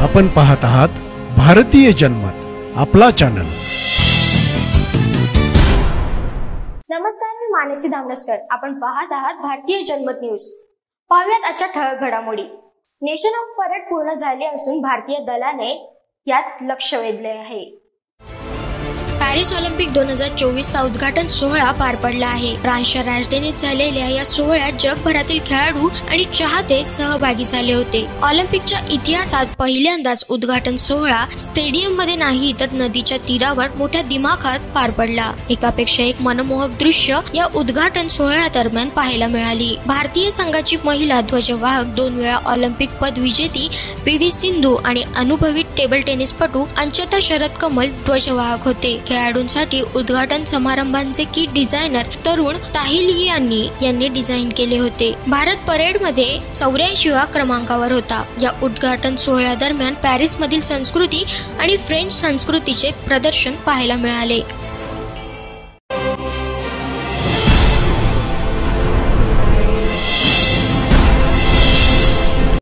आपण पाहत आहात भारतीय जनमत, आपला चॅनल। नमस्कार, मी मानसी धामणसकर। आपण पाहत आहात भारतीय जनमत न्यूज। पाहुयात आजच्या ठळक घडामोडी। नेशन ऑफ परेड पूर्ण झाली असून भारतीय दलाने यात लक्ष वेधले आहे। पॅरिस ऑलिम्पिक 2024 चा उद्घाटन सोहळा पार पडला आहे। फ्रान्सच्या राजधानीत झालेल्या या सोहळ्यात जगभरातील खेळाडू आणि चाहते सहभागी झाले होते। ऑलिम्पिकच्या इतिहासात पहिल्यांदाच उद्घाटन सोहळा स्टेडियम मध्ये नाही तर नदीच्या तीरावर मोठ्या दिमाखात पार पडला। एकापेक्षा एक मनमोहक दृश्य या उद्घाटन सोहळ्यादरम्यान पाहायला मिळाली। भारतीय संघाची महिला ध्वजवाहक 2 वेळा ऑलिम्पिक पद विजेती पी.व्ही. सिंधू आणि अनुभवी टेबल टेनिसपटू अंचता शरद कमल ध्वजवाहक होते। खेळाडूंसाठी उद्घाटन समारंभांचे किट डिझायनर तरुण ताहिलियानी यांनी डिझाईन केले होते। भारत परेड मध्ये 84व्या क्रमांकावर होता। या उद्घाटन सोहळ्यादरम्यान पॅरिस मधील संस्कृती आणि फ्रेंच संस्कृतीचे प्रदर्शन पाहायला मिळाले।